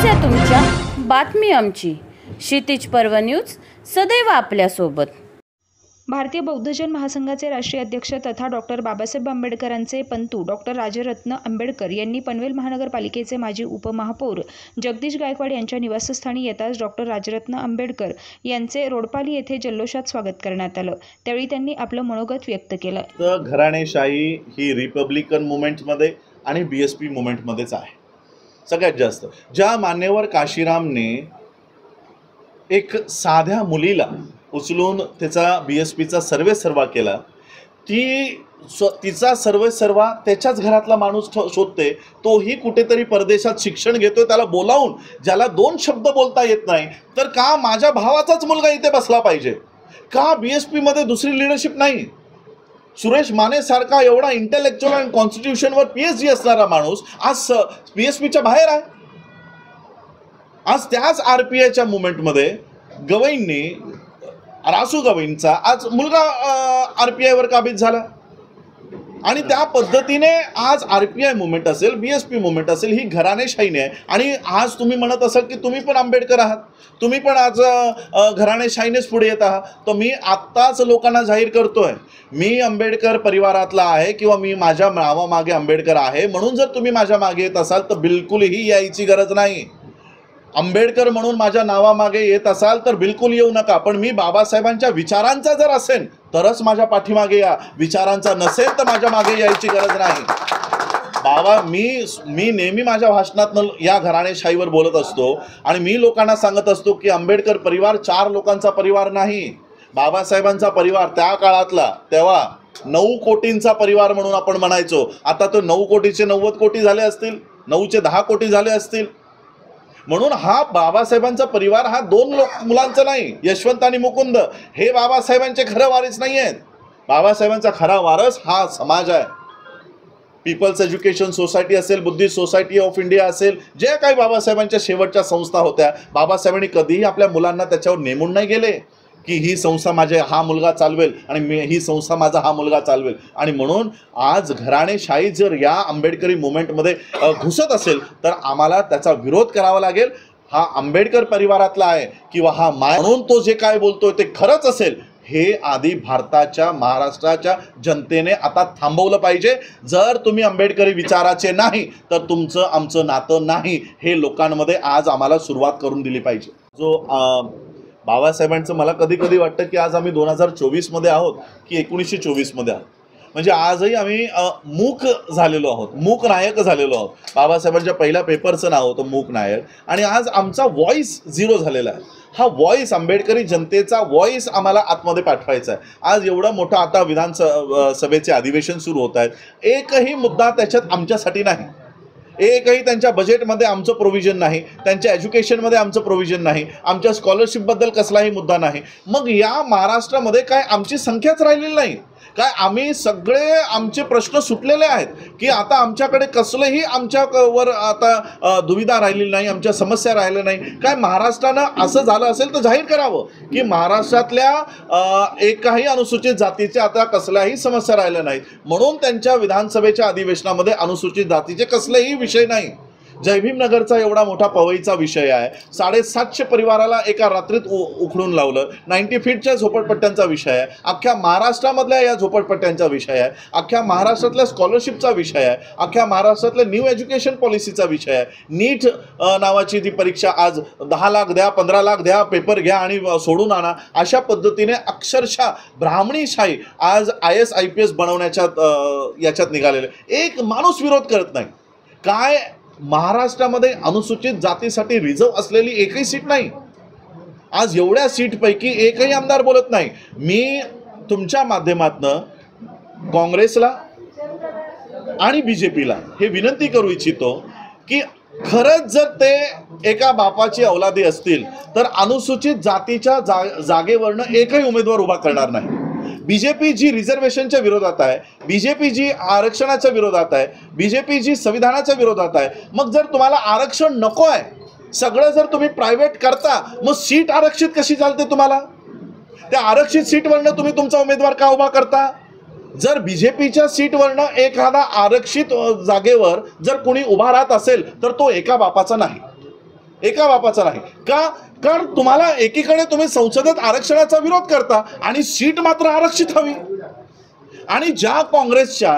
समस्या तुमच्या, बातमी आमची. क्षितिज पर्व न्यूज सदैव आपल्यासोबत. भारतीय बौद्धजन महासंघाचे राष्ट्रीय अध्यक्ष तथा डॉक्टर बाबासाहेब आंबेडकरांचे पंतू डॉक्टर राजरत्न आंबेडकर यांनी पनवेल महानगरपालिकेचे माजी उपमहापौर जगदीश गायकवाड यांच्या निवासस्थानी येताच डॉक्टर राजरत्न आंबेडकर यांचे रोडपाली येथे जल्लोषात स्वागत करण्यात आलं. त्यावेळी त्यांनी आपलं मनोगत व्यक्त केलं. तर घराणेशाही ही रिपब्लिकन मुवमेंटमध्ये आणि BSP मुवमेंटमध्येच आहे. सगळ्यात जास्त ज्या मान्यवर काशीरामने एक साध्या मुलीला उचलून त्याचा BSPचा सर्वेसर्वा केला, तिचा सर्वेसर्वा त्याच्याच घरातला माणूस शोधते, तोही कुठेतरी परदेशात शिक्षण घेतोय, त्याला बोलावून ज्याला 2 शब्द बोलता येत नाही, तर का माझ्या भावाचाच मुलगा इथे बसला पाहिजे? का BSPमध्ये दुसरी लिडरशिप नाही? सुरेश माने सारखा एवढा इंटेलेक्च्युअल आणि कॉन्स्टिट्यूशनवर PhD असणारा माणूस आज BSPच्या बाहेर आहे. आज त्याच RPIच्या मुवमेंटमध्ये गवईंनी, रासू गवईंचा आज मुलगा RPIवर काबीज झाला आणि त्या पद्धतीने आज RPI मुवमेंट असेल, BSP मुवमेंट असेल, ही घराणेशाहीने आहे. आणि आज तुम्ही म्हणत असाल की तुम्ही पण आंबेडकर आहात, तुम्ही पण आज घराणेशाहीनेच पुढे येत आहात, तर मी आत्ताच लोकांना जाहीर करतोय, मी आंबेडकर परिवारातला आहे किंवा मी माझ्या नावामागे आंबेडकर आहे म्हणून जर तुम्ही माझ्या मागे येत असाल तर बिलकुलही यायची गरज नाही. आंबेडकर म्हणून माझ्या नावामागे येत असाल तर बिलकुल येऊ नका. पण मी बाबासाहेबांच्या विचारांचा जर असेल तरच माझ्या पाठीमागे या, विचारांचा नसेल तर माझ्या मागे यायची गरज नाही. बाबा मी नेहमी माझ्या भाषणातनं या घराणेशाहीवर बोलत असतो आणि मी लोकांना सांगत असतो की आंबेडकर परिवार 4 लोकांचा परिवार नाही. बाबासाहेबांचा परिवार त्या काळातला तेव्हा 9 कोटींचा परिवार म्हणून आपण म्हणायचो. आता तो 9 कोटीचे 90 कोटी झाले असतील, 9चे 10 कोटी झाले असतील. म्हणून हा बाबासाहेबांचा परिवार हा 2 मुलांचा नाही. यशवंत आणि मुकुंद हे बाबासाहेबांचे खरं वारीस नाही आहेत. बाबासाहेबांचा खरा वारस हा समाज आहे. पीपल्स एज्युकेशन सोसायटी असेल, बुद्धिस्ट सोसायटी ऑफ इंडिया असेल, जे काही बाबासाहेबांच्या शेवटच्या संस्था होत्या, बाबासाहेबांनी कधीही आपल्या मुलांना त्याच्यावर नेमून नाही गेले की ही संस्था माझे हा मुलगा चालवेल आणि ही संस्था माझा हा मुलगा चालवेल. आणि म्हणून आज घराणेशाही जर या आंबेडकरी मुवमेंटमध्ये घुसत असेल तर आम्हाला त्याचा विरोध करावा लागेल. हा आंबेडकर परिवारातला आहे किंवा हा म्हणून तो जे काय बोलतोय ते खरंच असेल हे आधी भारताच्या, महाराष्ट्राच्या जनतेने आता थांबवलं पाहिजे. जर तुम्ही आंबेडकरी विचाराचे नाही तर तुमचं आमचं नातं नाही, हे लोकांमध्ये आज आम्हाला सुरुवात करून दिली पाहिजे. जो बाबासाहेबांचं मला कधी कधी वाटतं की आज आम्ही 2024मध्ये आहोत की 1924मध्ये आहोत. म्हणजे आजही आम्ही मूक झालेलो आहोत, मूक नायक झालेलो आहोत. बाबासाहेबांच्या पहिल्या पेपरचं नाव होतं मूक नायक आणि आज आमचा व्हॉइस 0 झालेला आहे. हा व्हॉइस, आंबेडकरी जनतेचा व्हॉइस आम्हाला आतमध्ये पाठवायचा आहे. आज एवढं मोठं आता विधानसभेचे अधिवेशन सुरू होत आहेत, एकही मुद्दा त्याच्यात आमच्यासाठी नाही. एकही त्यांच्या बजेटमध्ये आमचं प्रोव्हिजन नाही, त्यांच्या एज्युकेशनमध्ये आमचं प्रोव्हिजन नाही, आमच्या स्कॉलरशिपबद्दल कसलाही मुद्दा नाही. मग या महाराष्ट्रामध्ये काय आमची संख्याच राहिलेली नाही काय? आम्ही सगळे आमचे प्रश्न सुटलेले आहेत की आता आमच्याकडे कसलेही आमच्यावर आता दुविधा राहिलेली नाही, आमच्या समस्या राहिल्या नाही काय? महाराष्ट्रानं असं झालं असेल तर जाहीर करावं की महाराष्ट्रातल्या एकाही अनुसूचित जातीच्या आता कसल्याही समस्या राहिल्या नाहीत. म्हणून त्यांच्या विधानसभेच्या अधिवेशनामध्ये अनुसूचित जातीचे कसलेही विषय नाही. जय भीमनगरचा एवढा मोठा पवईचा विषय आहे, 750 परिवाराला एका रात्रीत उखडून लावलं. 90 फीटच्या झोपडपट्ट्यांचा विषय आहे, अख्ख्या महाराष्ट्रामधल्या या झोपडपट्ट्यांचा विषय आहे, अख्ख्या महाराष्ट्रातल्या स्कॉलरशिपचा विषय आहे, अख्ख्या महाराष्ट्रातल्या न्यू एज्युकेशन पॉलिसीचा विषय आहे. नीट नावाची ती परीक्षा आज 10 लाख द्या, 15 लाख द्या, पेपर घ्या आणि सोडून आणा, अशा पद्धतीने अक्षरशः ब्राह्मणीशाही आज IAS IPS बनवण्याच्या याच्यात निघालेले. एक माणूस विरोध करत नाही काय? महाराष्ट्रामध्ये अनुसूचित जातीसाठी रिझर्व असलेली एकही सीट नाही. आज एवढ्या सीटपैकी एकही आमदार बोलत नाही. मी तुमच्या माध्यमातून काँग्रेसला आणि BJPला हे विनंती करू इच्छितो की खरंच जर ते एका बापाची औलादी असतील तर अनुसूचित जातीच्या जागेवरनं एकही उमेदवार उभा करणार नाही. BJP जी रिझर्वेशनच्या विरोधात आहे, BJP जी आरक्षणाच्या विरोधात आहे, BJP जी संविधानाच्या विरोधात आहे. मग जर तुम्हाला आरक्षण नको आहे, सगळं जर तुम्ही प्रायव्हेट करता, मग सीट आरक्षित कशी चालते? तुम्हाला त्या आरक्षित सीटवरनं तुम्ही तुमचा उमेदवार का उभा करता? जर BJPच्या सीटवरनं एखादा आरक्षित जागेवर जर कोणी उभा राहत असेल तर तो एका बापाचा नाही, एका बापाचा नाही का? कारण तुम्हाला एकीकडे तुम्ही संसदेत आरक्षणाचा विरोध करता आणि सीट मात्र आरक्षित हवी. आणि ज्या काँग्रेसच्या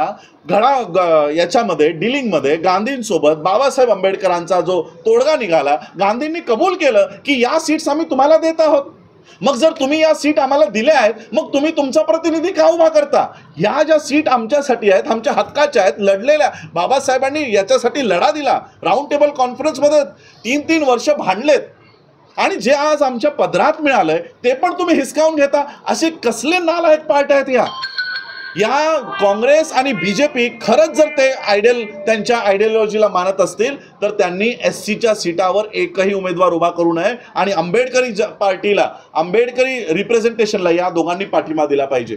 याच्यामध्ये डिलिंगमध्ये गांधींसोबत बाबासाहेब आंबेडकरांचा जो तोडगा निघाला, गांधींनी कबूल केलं की या सीट्स आम्ही तुम्हाला देत आहोत. मग जर तुम्ही या सीट आम्हाला दिल्या आहेत, मग तुम्ही तुमचा प्रतिनिधी का उभा करता? या ज्या सीट आमच्यासाठी आहेत, आमच्या हक्काच्या आहेत, लढलेल्या, बाबासाहेबांनी याच्यासाठी लढा दिला, राऊंड टेबल कॉन्फरन्समध्ये 3-3 वर्ष भांडलेत, आणि जे आज आमच्या पदरात मिळालंय ते पण तुम्ही हिसकावून घेता. असे कसले नालायक पार्ट्या आहेत या काँग्रेस आणि बीजेपी. खरंच जर ते त्यांच्या आयडियोलॉजीला मानत असतील तर त्यांनी SCच्या सीटावर एकही उमेदवार उभा करू नये आणि आंबेडकरी पार्टीला, आंबेडकरी रिप्रेझेंटेशनला या दोघांनी पाठिंबा दिला पाहिजे.